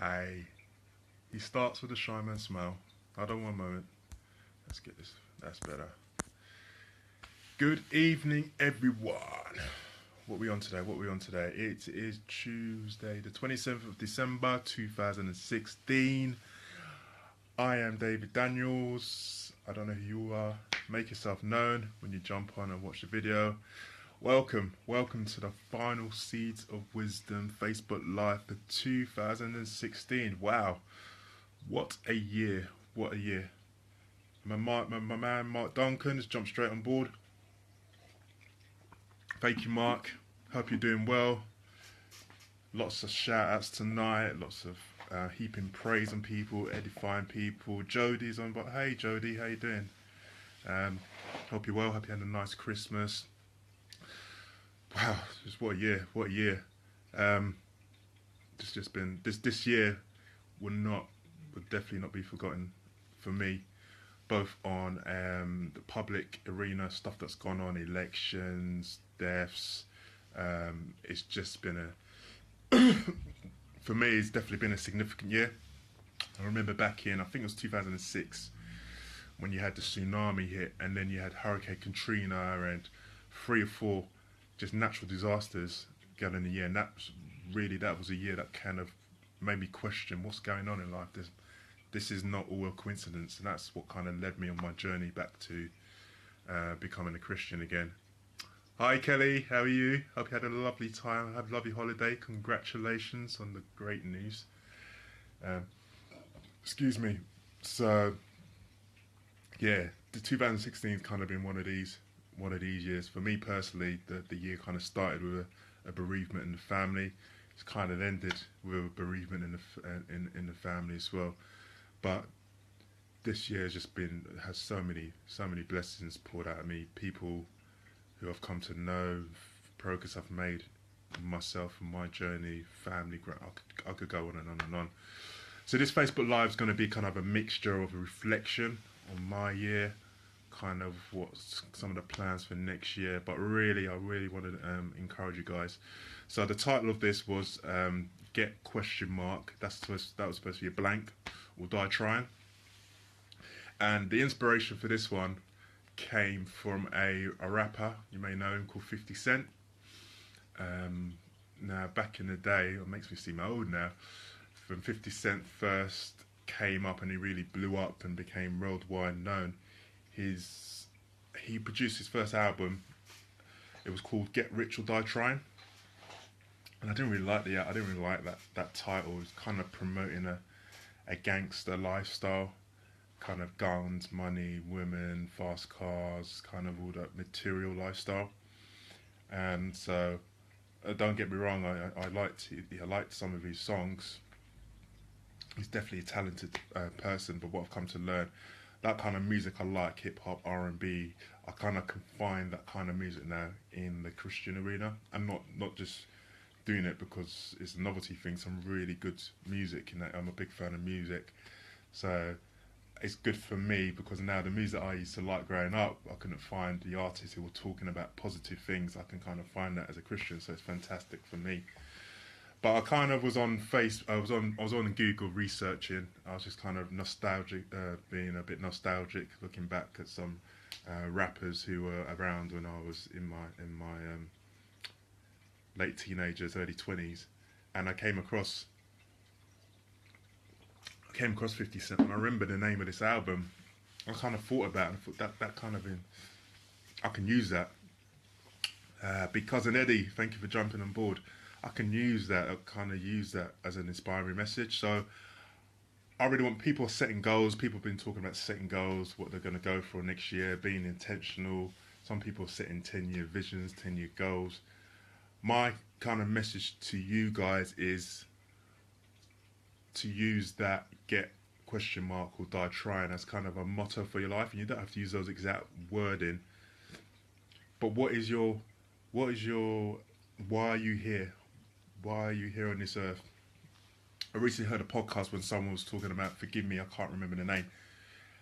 Hey, he starts with a shy man smile. Hold on one moment. Let's get this. That's better. Good evening, everyone. What we on today? What we on today? It is Tuesday, the 27th of December, 2016. I am David Daniels. I don't know who you are. Make yourself known when you jump on and watch the video. Welcome to the final Seeds of Wisdom Facebook Live for 2016. Wow, what a year! What a year! My man Mark Duncan has jumped straight on board. Thank you, Mark. Hope you're doing well. Lots of shout outs tonight. Lots of heaping praise on people, edifying people. Jodie's on, but hey, Jodie, how you doing? Um, Hope you're well. Hope you had a nice Christmas. Wow, just what a year! What a year! Um, it's just been this year will definitely not be forgotten for me, both on the public arena, stuff that's gone on, elections, deaths. It's just been for me, it's definitely been a significant year. I remember back in, I think it was 2006, when you had the tsunami hit, and then you had Hurricane Katrina and three or four just natural disasters going in a year, and that was a year that kind of made me question what's going on in life. This is not all a coincidence, and that's what kind of led me on my journey back to becoming a Christian again. Hi Kelly, how are you? Hope you had a lovely time, had a lovely holiday. Congratulations on the great news. Um, Excuse me. So yeah, the 2016 has kind of been one of these years for me personally. The year kind of started with a bereavement in the family. It's kind of ended with a bereavement in the family as well. But this year has just been has so many blessings poured out of me. People who I've come to know, progress I've made myself and my journey, family. I could go on and on and on. So this Facebook Live is going to be kind of a mixture of a reflection on my year, kind of what's some of the plans for next year. But really, I really want to encourage you guys. So the title of this was "Get question mark." That was supposed to be a blank or die trying. And the inspiration for this one came from a rapper you may know him called 50 Cent. Um, Now, back in the day, it makes me seem old now. When 50 Cent first came up and he really blew up and became worldwide known, his he produced his first album. It was called "Get Rich or Die Trying," and I didn't really like that title. It was kind of promoting a gangster lifestyle, kind of guns, money, women, fast cars, kind of all that material lifestyle. And so, don't get me wrong, I liked some of his songs. He's definitely a talented person, but what I've come to learn, that kind of music I like, hip hop, R&B. I kind of can find that kind of music now in the Christian arena. I'm not just doing it because it's a novelty thing. Some really good music in that. I'm a big fan of music, so it's good for me because now the music I used to like growing up, I couldn't find the artists who were talking about positive things. I can kind of find that as a Christian, so it's fantastic for me. But I kind of was on face. I was on Google researching. I was just kind of nostalgic, being a bit nostalgic, looking back at some rappers who were around when I was in my late teenagers, early 20s, and I came across 50 Cent, and I remember the name of this album. I kind of thought about it, and I thought that kind of I can use that. Because and Eddie, thank you for jumping on board. I can use that. I kind of use that as an inspiring message. So I really want people setting goals. People have been talking about setting goals, what they're going to go for next year, being intentional. Some people are setting 10-year visions, 10-year goals. My kind of message to you guys is to use that get question mark or die trying as kind of a motto for your life. And you don't have to use those exact wording. But what is your why are you here? Why are you here on this earth? I recently heard a podcast when someone was talking about, forgive me, I can't remember the name,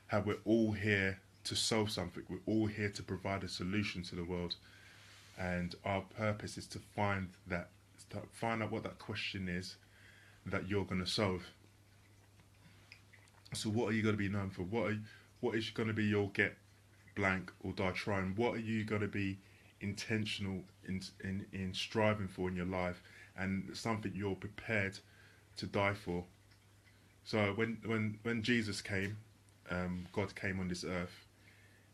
how we're all here to solve something. We're all here to provide a solution to the world. And our purpose is to find out what that question is, that you're going to solve. So what are you going to be known for? What is going to be your get blank or die trying? What are you going to be intentional in striving for in your life, and something you're prepared to die for? So when Jesus came, God came on this earth.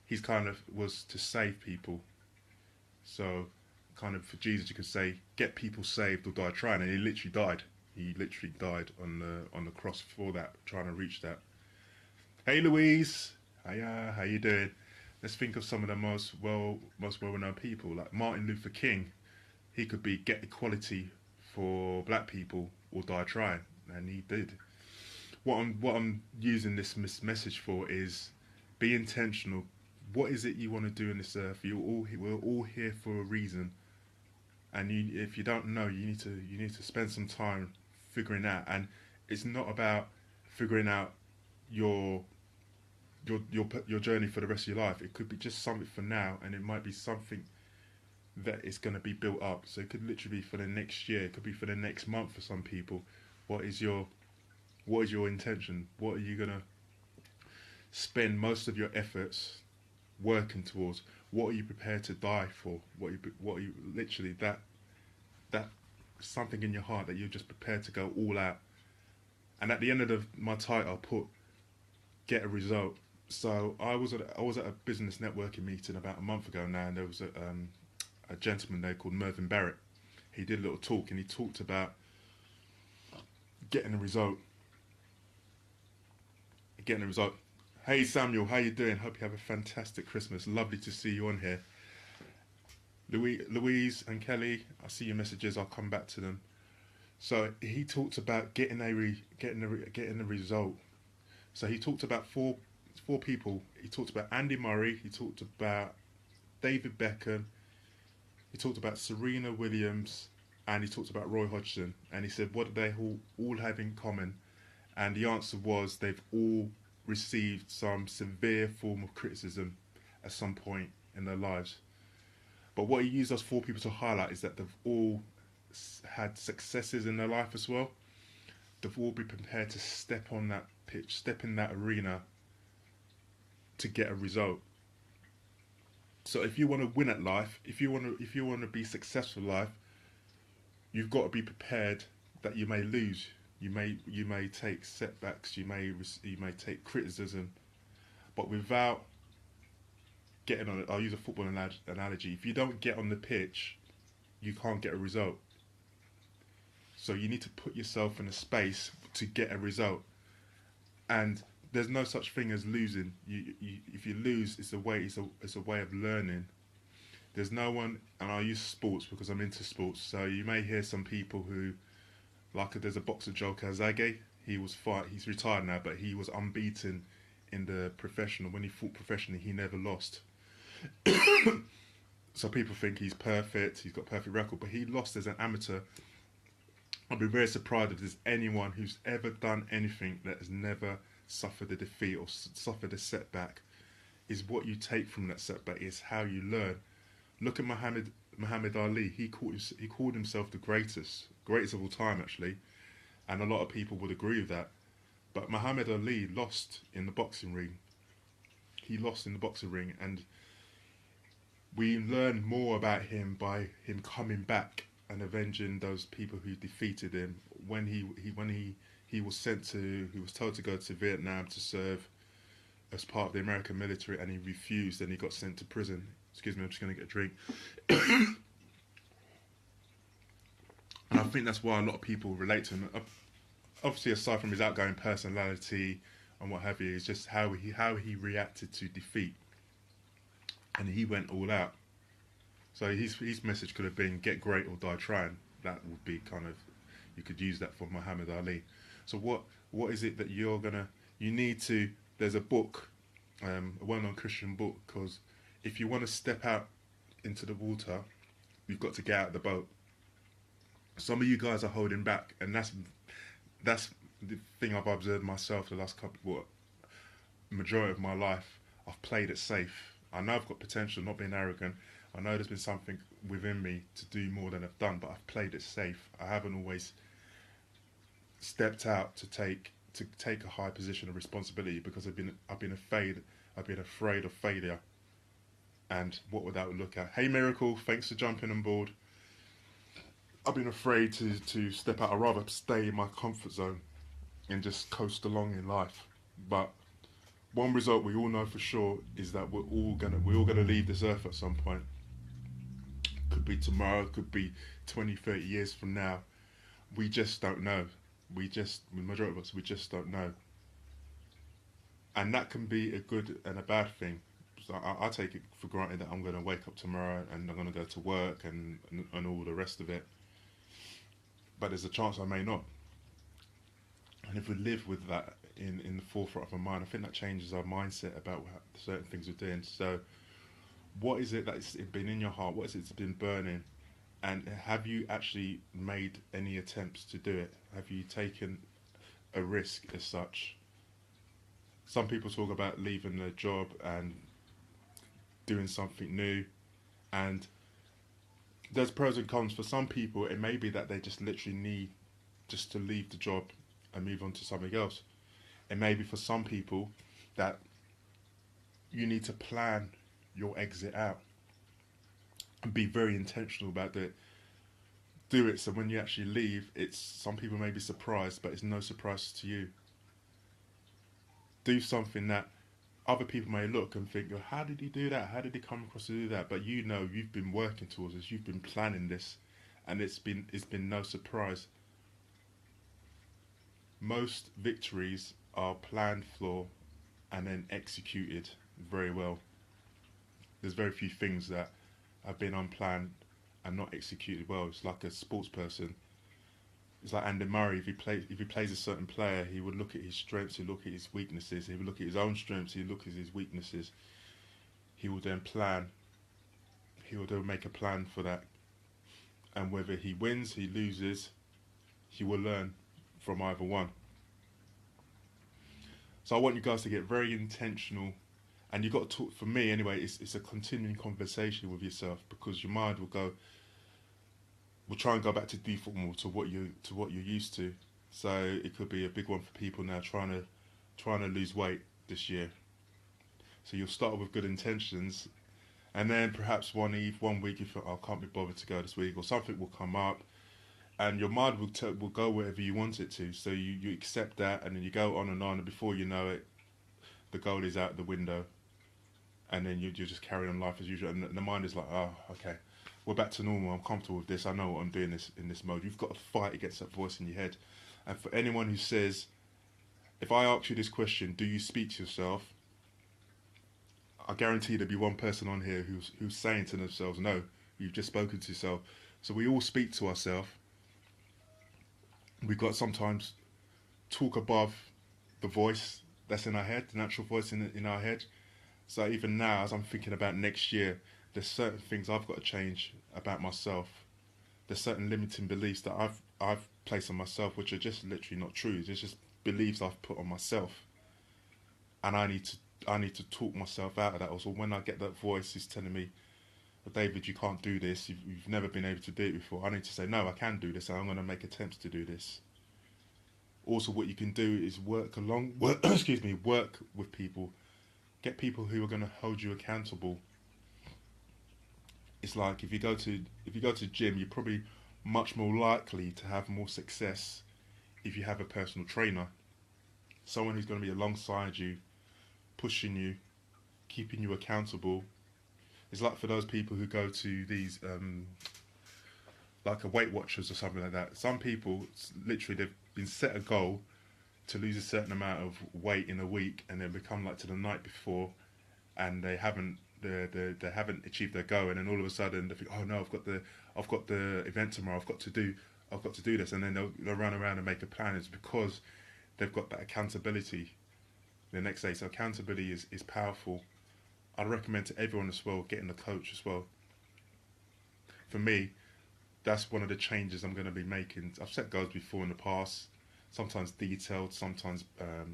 He's kind of was to save people. So kind of for Jesus, you could say, get people saved or die trying, and he literally died. He literally died on the cross for that, trying to reach that. Hey Louise, hiya, how you doing? Let's think of some of the most well known people, like Martin Luther King. He could be get equality for black people or die trying, and he did. What I'm using this message for is be intentional. What is it you want to do in this earth? We're all here for a reason, and if you don't know, you need to spend some time figuring out. And it's not about figuring out your your journey for the rest of your life. It could be just something for now, and it might be something that is going to be built up. So it could literally be for the next year. It could be for the next month for some people. What is your intention? What are you gonna spend most of your efforts working towards? What are you prepared to die for? What are you literally that something in your heart that you're just prepared to go all out? And at the end of my title, I put get a result. So I was at a business networking meeting about a month ago now, and there was a gentleman there called Mervyn Barrett. He did a little talk, and he talked about getting a result. Getting a result. Hey Samuel, how you doing? Hope you have a fantastic Christmas. Lovely to see you on here. Louise and Kelly, I see your messages. I'll come back to them. So he talked about getting a result. So he talked about four people. He talked about Andy Murray. He talked about David Beckham. He talked about Serena Williams, and he talked about Roy Hodgson. And he said, what do they all have in common? And the answer was they've all received some severe form of criticism at some point in their lives. But what he used those four people to highlight is that they've all had successes in their life as well. They've all been prepared to step on that pitch, step in that arena to get a result. So if you want to win at life, if you want to be successful in life, you've got to be prepared that you may lose. You may take setbacks. You may take criticism, but without getting on it, I'll use a football analogy. If you don't get on the pitch, you can't get a result. So you need to put yourself in a space to get a result. And there's no such thing as losing. If you lose, it's a way of learning. There's no one, and I use sports because I'm into sports. So you may hear some people who, like there's a boxer, Joe Calzaghe. He's retired now, but he was unbeaten in the professional. When he fought professionally, he never lost. So people think he's perfect. He's got a perfect record, but he lost as an amateur. I'd be very surprised if there's anyone who's ever done anything that has never suffered a defeat or suffered a setback. Is what you take from that setback is how you learn. Look at Muhammad Ali. He called himself the greatest of all time, actually, and a lot of people would agree with that. But Muhammad Ali lost in the boxing ring. He lost in the boxing ring, and we learn more about him by him coming back and avenging those people who defeated him. When he was told to go to Vietnam to serve as part of the American military, and he refused, and he got sent to prison. Excuse me, I'm just going to get a drink. And I think that's why a lot of people relate to him. Obviously, aside from his outgoing personality and what have you, it's just how he reacted to defeat, and he went all out. So his message could have been get great or die trying. That would be kind of, you could use that for Muhammad Ali. So what is it that you need to? There's a book, a well-known Christian book, because if you want to step out into the water, you've got to get out of the boat. Some of you guys are holding back, and that's the thing I've observed myself the last majority of my life. I've played it safe. I know I've got potential, not being arrogant. I know there's been something within me to do more than I've done, but I've played it safe. I haven't always stepped out to take a high position of responsibility because I've been afraid of failure and what would that look at. Hey Miracle, thanks for jumping on board. I've been afraid to step out. I'd rather stay in my comfort zone and just coast along in life. But one result we all know for sure is that we're all gonna leave this earth at some point. Could be tomorrow, could be 20, 30 years from now. We just don't know. The majority of us, we just don't know. And that can be a good and a bad thing. So I take it for granted that I'm going to wake up tomorrow and I'm going to go to work and all the rest of it. But there's a chance I may not. And if we live with that in the forefront of our mind, I think that changes our mindset about certain things we're doing. So, what is it that's been in your heart? What is it that's been burning? And have you actually made any attempts to do it? Have you taken a risk as such? Some people talk about leaving their job and doing something new, and there's pros and cons. For some people, it may be that they just literally need just to leave the job and move on to something else. It may be for some people that you need to plan your exit out and be very intentional about it. Do it so when you actually leave, it's some people may be surprised, but it's no surprise to you. Do something that other people may look and think, "Oh, how did he do that? How did he come across to do that?" But you know, you've been working towards this, you've been planning this, and it's been no surprise. Most victories are planned for and then executed very well. There's very few things that have been unplanned and not executed well. It's like a sports person. It's like Andy Murray. If he plays a certain player, he would look at his strengths, he would look at his weaknesses, he would look at his own strengths, he would look at his weaknesses. He will then plan. He will then make a plan for that. And whether he wins, he loses, he will learn from either one. So I want you guys to get very intentional, and you've got to talk. For me, anyway, it's a continuing conversation with yourself because your mind will try and go back to default more to what you're used to. So it could be a big one for people now trying to lose weight this year. So you'll start with good intentions, and then perhaps one week you feel, "Oh, I can't be bothered to go this week," or something will come up, and your mind will go wherever you want it to. So you accept that, and then you go on, and before you know it, the goal is out the window, and then you're just carrying on life as usual, and the mind is like, "Oh, okay, we're back to normal. I'm comfortable with this. I know what I'm doing in this mode." You've got to fight against that voice in your head. And for anyone who says, if I ask you this question, do you speak to yourself? I guarantee there'll be one person on here who's saying to themselves, "No, you've just spoken to yourself." So we all speak to ourselves. We've got to sometimes talk above the voice that's in our head, the natural voice in our head. So even now, as I'm thinking about next year, there's certain things I've got to change about myself. There's certain limiting beliefs that I've placed on myself, which are just literally not true. It's just beliefs I've put on myself, and I need to talk myself out of that. Also, when I get that voice is telling me, "Well, David, you can't do this. You've never been able to do it before." I need to say, "No, I can do this, and I'm going to make attempts to do this." Also, what you can do is excuse me, work with people. Get people who are going to hold you accountable. It's like if you go to gym, you're probably much more likely to have more success if you have a personal trainer, someone who's going to be alongside you, pushing you, keeping you accountable. It's like for those people who go to these like a Weight Watchers or something like that. Some people literally they've been set a goal to lose a certain amount of weight in a week, and then become like to the night before, and they haven't achieved their goal, and then all of a sudden they think, "Oh no, I've got the event tomorrow. I've got to do this," and then they'll run around and make a plan. It's because they've got that accountability the next day. So accountability is powerful. I'd recommend to everyone as well getting a coach as well. For me, that's one of the changes I'm going to be making. I've set goals before in the past, sometimes detailed, sometimes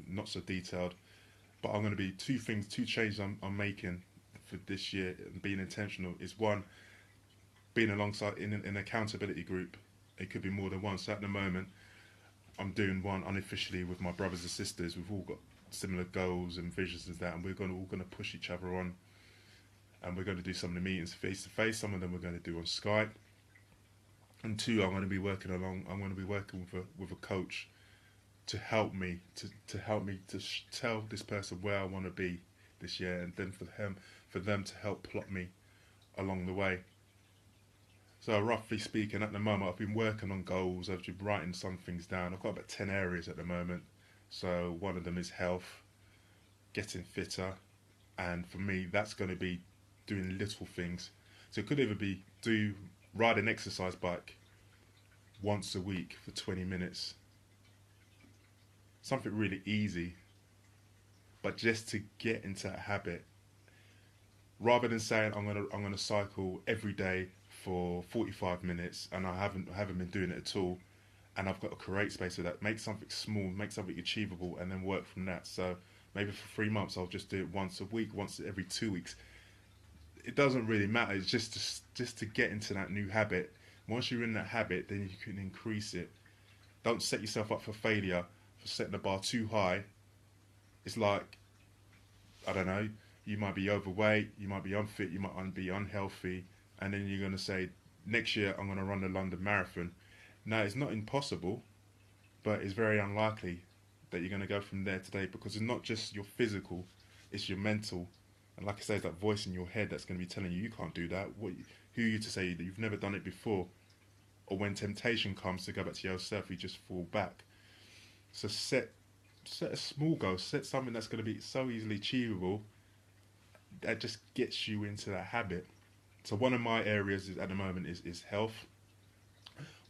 not so detailed. But I'm going to be two changes I'm making for this year and being intentional is one, being alongside in an accountability group. It could be more than one. So at the moment, I'm doing one unofficially with my brothers and sisters. We've all got similar goals and visions as that, and we're all going to push each other on. And we're going to do some of the meetings face to face. Some of them we're going to do on Skype. And two, I'm going to be working with a coach to help me to tell this person where I want to be this year, and then for them to help plot me along the way. So roughly speaking, at the moment I've been working on goals. I've been writing some things down. I've got about 10 areas at the moment. So one of them is health, getting fitter, and for me that's going to be doing little things. So it could either be ride an exercise bike once a week for 20 minutes. Something really easy, but just to get into a habit. Rather than saying I'm gonna cycle every day for 45 minutes, and I haven't been doing it at all, and I've got to create space for that. Make something small, make something achievable, and then work from that. So maybe for 3 months I'll just do it once a week, once every 2 weeks. It doesn't really matter. It's just to get into that new habit. Once you're in that habit, then you can increase it. Don't set yourself up for failure for setting the bar too high. It's like, I don't know, you might be overweight, you might be unfit, you might be unhealthy, and then you're going to say, next year I'm going to run the London Marathon. Now, it's not impossible, but it's very unlikely that you're going to go from there today, because it's not just your physical, it's your mental. And like I say, it's that voice in your head that's going to be telling you can't do that. Who are you to say that you've never done it before? Or when temptation comes to go back to your old self, you just fall back. So set a small goal, set something that's going to be so easily achievable that just gets you into that habit. So one of my areas at the moment is health.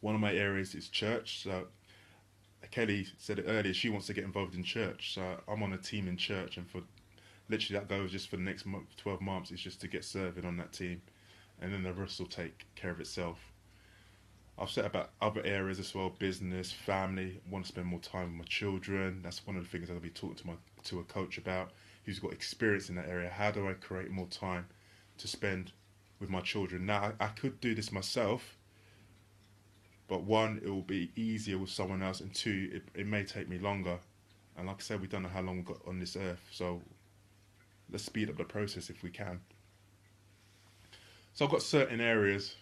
One of my areas is church. So Kelly said it earlier, she wants to get involved in church. So I'm on a team in church, and for literally that goes just for the next 12 months is just to get serving on that team, and then the rest will take care of itself. I've set about other areas as well: business, family. I want to spend more time with my children. That's one of the things I'll be talking to a coach about who's got experience in that area. How do I create more time to spend with my children? Now, I could do this myself, but one, it will be easier with someone else, and two, it may take me longer. And like I said, we don't know how long we've got on this earth, so let's speed up the process if we can. So I've got certain areas,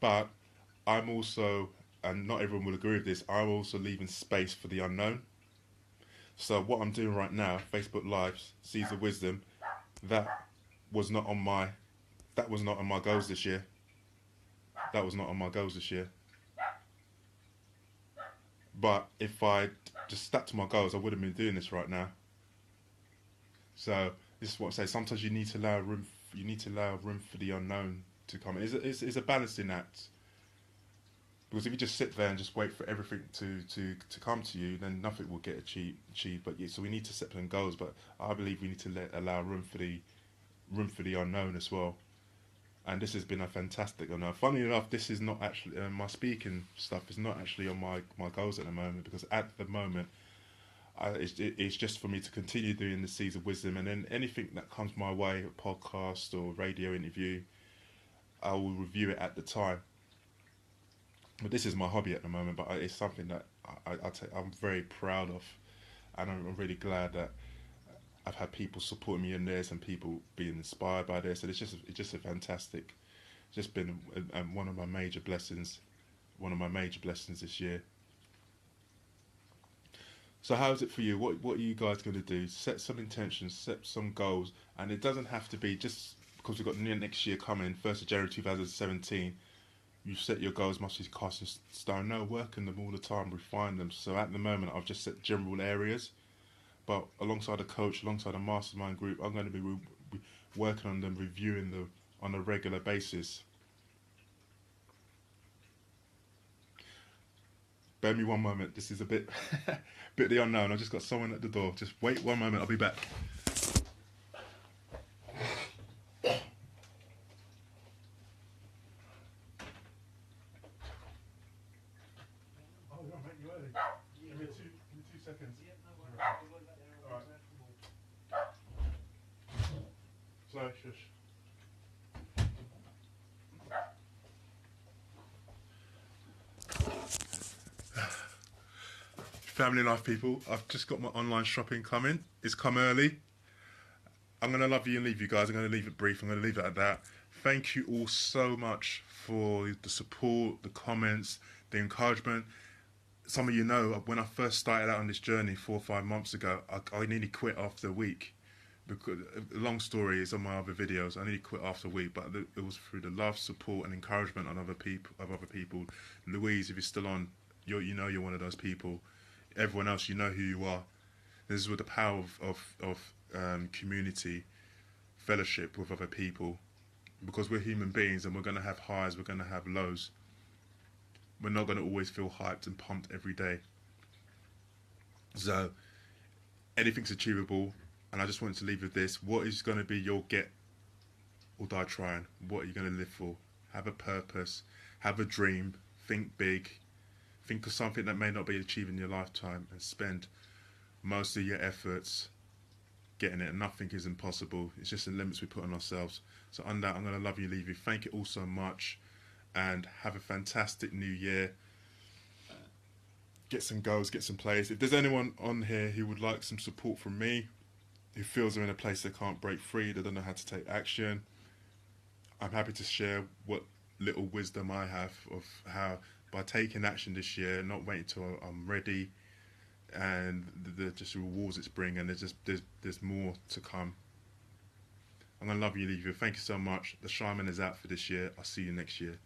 but I'm also, and not everyone will agree with this, I'm also leaving space for the unknown. So what I'm doing right now, Facebook Live, Seeds of Wisdom, that was not on my goals this year. That was not on my goals this year. But if I just stuck to my goals, I would have been doing this right now. So this is what I say. Sometimes you need to allow room. You need to allow room for the unknown to come. It's a balancing act. Because if you just sit there and just wait for everything to come to you, then nothing will get achieved. But yeah, so we need to set some goals. But I believe we need to allow room for the unknown as well. And this has been a fantastic unknown. Funny enough, this is not actually my speaking stuff is not actually on my goals at the moment, because at the moment it's just for me to continue doing the Seeds of Wisdom, and then anything that comes my way, a podcast or radio interview, I will review it at the time. But this is my hobby at the moment, but it's something that I'm very proud of, and I'm really glad that I've had people supporting me in this and people being inspired by this, and it's just a fantastic, just been one of my major blessings this year. So how is it for you? What are you guys going to do? Set some intentions, set some goals, and it doesn't have to be just because we've got next year coming, 1st of January 2017. You set your goals must be cast in stone. No, working them all the time, refine them. So at the moment, I've just set general areas, but alongside a coach, alongside a mastermind group, I'm going to be working on them, reviewing them on a regular basis. Bear me one moment. This is a bit the unknown. I just got someone at the door. Just wait one moment. I'll be back. Give me 2 seconds. Sorry, shush. Family life people, I've just got my online shopping coming. It's come early. I'm going to love you and leave you guys. I'm going to leave it brief. I'm going to leave it at that. Thank you all so much for the support, the comments, the encouragement. Some of you know when I first started out on this journey 4 or 5 months ago, I nearly quit after a week. Because long story is on my other videos. I nearly quit after a week, but it was through the love, support, and encouragement on other people. Louise, if you're still on, you know you're one of those people. Everyone else, you know who you are. This is with the power of community, fellowship with other people, because we're human beings and we're going to have highs, we're going to have lows. We're not going to always feel hyped and pumped every day. So anything's achievable, and I just wanted to leave with this. What is going to be your get or die trying? What are you going to live for? Have a purpose, have a dream, think big, think of something that may not be achieved in your lifetime, and spend most of your efforts getting it. Nothing is impossible. It's just the limits we put on ourselves. So on that, I'm going to love you, leave you. Thank you all so much, and have a fantastic new year. Get some goals, get some plays. If there's anyone on here who would like some support from me, who feels they're in a place they can't break free, they don't know how to take action, I'm happy to share what little wisdom I have of how, by taking action this year, not waiting till I'm ready, and the just rewards it's bringing, and there's more to come. I'm gonna love you, leave you. Thank you so much. The Shaman is out for this year. I'll see you next year.